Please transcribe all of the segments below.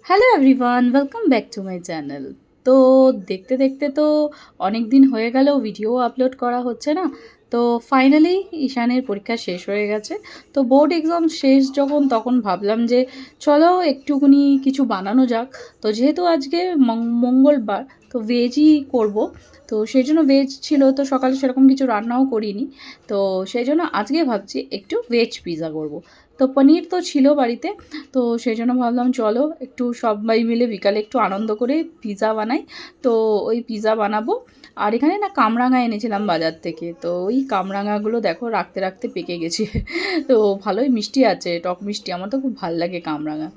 Hello everyone, welcome back to my channel. তো দেখতে দেখতে তো অনেক দিন হয়ে গেল ভিডিও আপলোড করা হচ্ছে না। তো ফাইনালি ঈশানের পরীক্ষা শেষ হয়ে গেছে। তো বোর্ড এক্সাম শেষ যখন তখন ভাবলাম যে চলো একটুখানি কিছু বানানো যাক। তো যেহেতু আজকে মঙ্গলবার, তো ভেজই করব। তো সেই জন্য ভেজ ছিল, তো সকালে সেরকম কিছু রান্নাও করিনি। তো সেই জন্য আজকে ভাবছি একটু ভেজ পিৎজা করব। তো পনির তো ছিল বাড়িতে, তো সেই জন্য ভাবলাম চলো একটু সবাই মিলে বিকালে একটু আনন্দ করে পিৎজা বানাই। তো ওই পিৎজা বানাবো। আর এখানে না কামরাঙা এনেছিলাম বাজার থেকে, তো ওই কামরাঙাগুলো দেখো রাখতে রাখতে পেকে গেছে। তো ভালোই মিষ্টি আছে, টক মিষ্টি, আমার তো খুব ভাল লাগে কামরাঙা।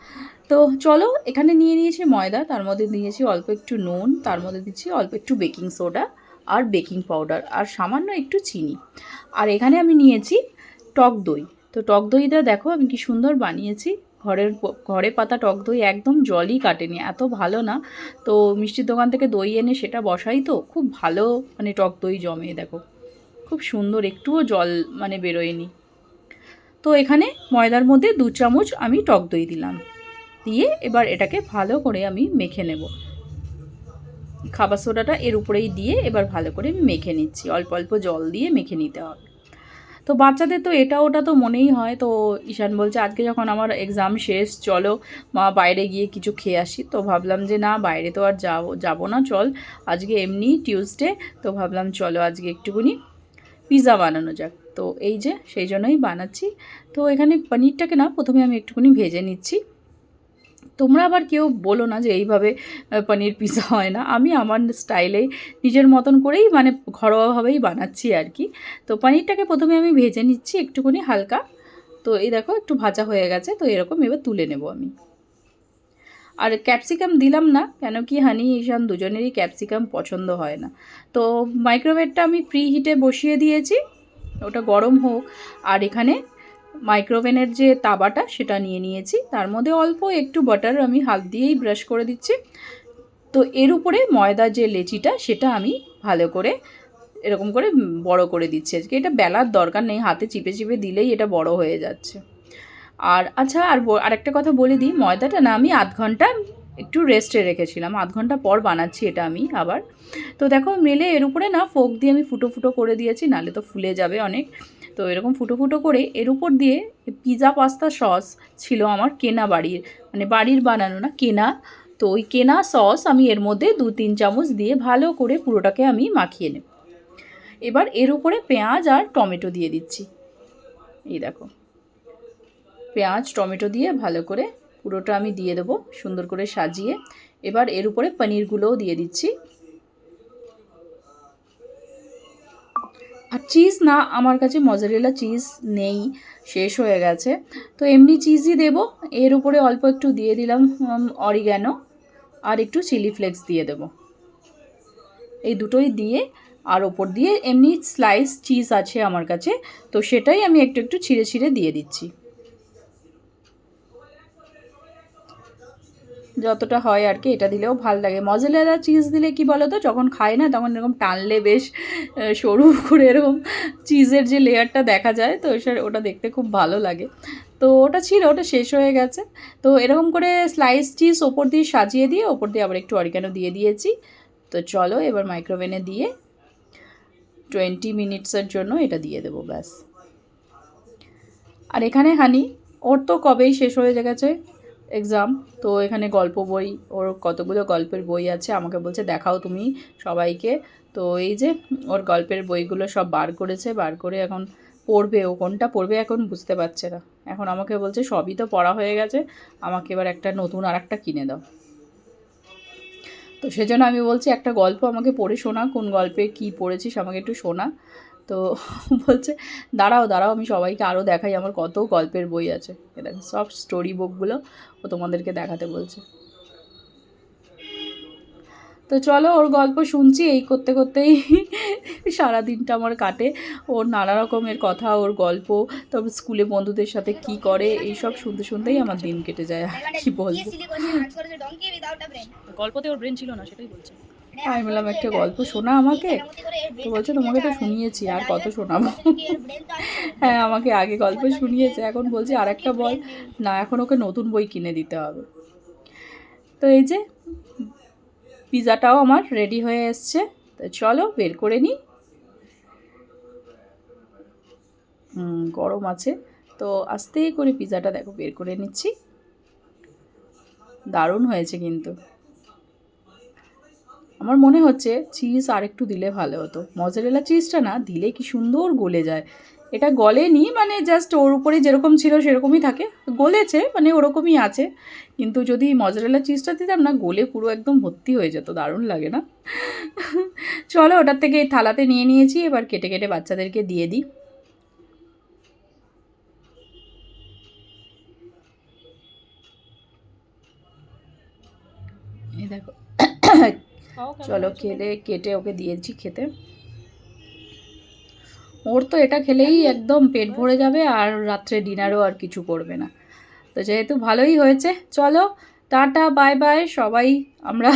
তো চলো, এখানে নিয়ে নিয়েছি ময়দা, তার মধ্যে দিয়েছি অল্প একটু নুন, তার মধ্যে দিচ্ছি অল্প একটু বেকিং সোডা আর বেকিং পাউডার আর সামান্য একটু চিনি। আর এখানে আমি নিয়েছি টক দই। তো টক দইটা দেখো আমি কি সুন্দর বানিয়েছি। ঘরে পাতা টক দই, একদম জলই কাটেনি, এত ভালো না। তো মিষ্টির দোকান থেকে দই এনে সেটা বসাই, তো খুব ভালো মানে টক দই জমে দেখো, খুব সুন্দর, একটুও জল মানে বেরোয়নি। তো এখানে ময়দার মধ্যে 2 চামচ আমি টক দই দিলাম, দিয়ে এবার এটাকে ভালো করে আমি মেখে নেব। খাবার সোডাটা এর উপরেই দিয়ে এবার ভালো করে আমি মেখে নিচ্ছি, অল্প অল্প জল দিয়ে মেখে নিতে হবে। তো বাচ্চাদের তো এটা ওটা তো মনেই হয়। তো ঈশান বলছে আজকে যখন আমার এক্সাম শেষ চলো মা বাইরে গিয়ে কিছু খেয়ে আসি। তো ভাবলাম যে না, বাইরে তো আর যাবো না, চল আজকে এমনি টিউসডে, তো ভাবলাম চলো আজকে একটুখানি পিৎজা বানানো যাক। তো এই যে সেই জন্যই বানাচ্ছি। তো এখানে পনিরটাকে না প্রথমে আমি একটুখানি ভেজে নিচ্ছি। তোমরা আবার কেউ বলো না যে এইভাবে পনির পিৎজা হয় না, আমি আমার স্টাইলেই নিজের মতন করেই মানে ঘরোয়াভাবেই বানাচ্ছি আর কি। তো পনিরটাকে প্রথমে আমি ভেজে নিচ্ছি একটুখানি হালকা। তো এই দেখো একটু ভাজা হয়ে গেছে, তো এরকম এবার তুলে নেব আমি। আর ক্যাপসিকাম দিলাম না, কেন কি হানি ঈশান দুজনেরই ক্যাপসিকাম পছন্দ হয় না। তো মাইক্রোওয়েভটা আমি প্রি হিটে বসিয়ে দিয়েছি, ওটা গরম হোক। আর এখানে মাইক্রোওভেনের যে তাওয়াটা সেটা নিয়ে নিয়েছি, তার মধ্যে অল্প একটু বাটার আমি হাত দিয়েই ব্রাশ করে দিচ্ছি। তো এর উপরে ময়দার যে লেচিটা সেটা আমি ভালো করে এরকম করে বড় করে দিচ্ছি। আজকে এটা বেলার দরকার নেই, হাতে চিপে চিপে দিলেই এটা বড় হয়ে যাচ্ছে। আর আচ্ছা, আরেকটা কথা বলে দিই, ময়দাটা না আমি আধ ঘন্টা একটু রেস্টে রেখেছিলাম, আধ ঘন্টা পর বানাচ্ছি এটা আমি আবার। তো দেখো মেলে এর উপরে না ফোক দিয়ে আমি ফুটো ফুটো করে দিয়েছি, নাহলে তো ফুলে যাবে অনেক। তো এরকম ফুটো ফুটো করে এর উপর দিয়ে পিৎজা পাস্তা সস ছিল আমার কেনা, বাড়ির মানে বাড়ির বানানো না, কেনা। তো ওই কেনা সস আমি এর মধ্যে 2-3 চামচ দিয়ে ভালো করে পুরোটাকে আমি মাখিয়ে নেব। এবার এর উপরে পেঁয়াজ আর টমেটো দিয়ে দিচ্ছি। এই দেখো, পেঁয়াজ টমেটো দিয়ে ভালো করে পুরোটা আমি দিয়ে দেবো সুন্দর করে সাজিয়ে। এবার এর উপরে পনিরগুলোও দিয়ে দিচ্ছি। আর চিজ না, আমার কাছে মজারেলা চিজ নেই, শেষ হয়ে গেছে। তো এমনি চিজই দেবো। এর উপরে অল্প একটু দিয়ে দিলাম অরিগ্যানো, আর একটু চিলি ফ্লেক্স দিয়ে দেবো। এই দুটোই দিয়ে, আর ওপর দিয়ে এমনি স্লাইস চিজ আছে আমার কাছে, তো সেটাই আমি একটু একটু ছিঁড়ে ছিঁড়ে দিয়ে দিচ্ছি। যতটা হয় আর কি, এটা দিলেও ভাল লাগে। মজারেলা চিজ দিলে কি বলো তো, যখন খায় না তখন এরকম টানলে বেশ সরু করে এরকম চিজের যে লেয়ারটা দেখা যায়, তো ওটা দেখতে খুব ভালো লাগে। তো ওটা ছিল, ওটা শেষ হয়ে গেছে। তো এরকম করে স্লাইস চিজ ওপর দিয়ে সাজিয়ে দিয়ে ওপর দিয়ে আবার একটু অরিগানো দিয়ে দিয়েছি। তো চলো এবার মাইক্রোওভেনে দিয়ে 20 মিনিটসের জন্য এটা দিয়ে দেবো, ব্যাস। আর এখানে হানি, ওর তো কবেই শেষ হয়ে গেছে এক্সাম। তো এখানে গল্প বই, ওর কতগুলো গল্পের বই আছে, আমাকে বলছে দেখাও তুমি সবাইকে। তো এই যে ওর গল্পের বইগুলো সব বার করেছে, বার করে এখন পড়বে। ও কোনটা পড়বে এখন বুঝতে পারছে না। এখন আমাকে বলছে সবই তো পড়া হয়ে গেছে, আমাকে এবার একটা নতুন আর একটা কিনে দাও। তো সেজন্য আমি বলছি একটা গল্প আমাকে পড়ে শোনা, কোন গল্পে কী পড়েছিস আমাকে একটু শোনা। তো বলছে দাঁড়াও দাঁড়াও, আমি সবাইকে আরও দেখাই আমার কত গল্পের বই আছে। দেখো সব স্টোরি বুকগুলো ও তোমাদেরকে দেখাতে বলছে। তো চলো ওর গল্প শুনছি, এই করতে করতেই সারাদিনটা আমার কাটে। ওর নানা রকমের কথা, ওর গল্প, তবে স্কুলে বন্ধুদের সাথে কি করে, এই সব শুনতে শুনতেই আমার দিন কেটে যায়। আর কি বলবো, গল্পতে ওর ব্রেন ছিল না, সেটাই বলছে। আমি বললাম একটা গল্প শোনা আমাকে। তো বলছে তোমাকে তো শুনিয়েছি, আর কত শোনাবো। হ্যাঁ, আমাকে আগে গল্প শুনিয়েছে, এখন বলছি আর একটা বল। না, এখন ওকে নতুন বই কিনে দিতে হবে। তো এই যে পিৎজাটাও আমার রেডি হয়ে এসছে, তো চলো বের করে নিই। গরম আছে, তো আস্তে করে পিৎজাটা দেখো বের করে নিচ্ছি। দারুণ হয়েছে কিন্তু। আমার মনে হচ্ছে চিজ আর একটু দিলে ভালো হতো। মজারেলা চিজটা না দিলে কি সুন্দর গলে যায়। এটা গলেনি, মানে জাস্ট ওর উপরে যেরকম ছিল সেরকমই থাকে, গলেছে মানে ওরকমই আছে। কিন্তু যদি মজারেলা চিজটা দিতাম না, গলে পুরো একদম ভর্তি হয়ে যেত। দারুণ লাগে না? চলো ওটার থেকে এই থালাতে নিয়ে নিয়েছি, এবার কেটে কেটে বাচ্চাদেরকে দিয়ে দিই। এই দেখো, চলো কেটে ওকে দিয়েছি খেতে। ওর তো এটা খেলেই একদম পেট ভরে যাবে, আর রাত্রে ডিনারও আর কিছু করবে না। তো যেহেতু ভালোই হয়েছে, চলো টাটা বাই বাই সবাই, আমরা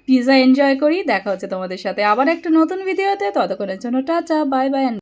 পিৎজা এনজয় করি। দেখা হচ্ছে তোমাদের সাথে আবার একটা নতুন ভিডিওতে, ততক্ষণের জন্য টাটা বাই বাই।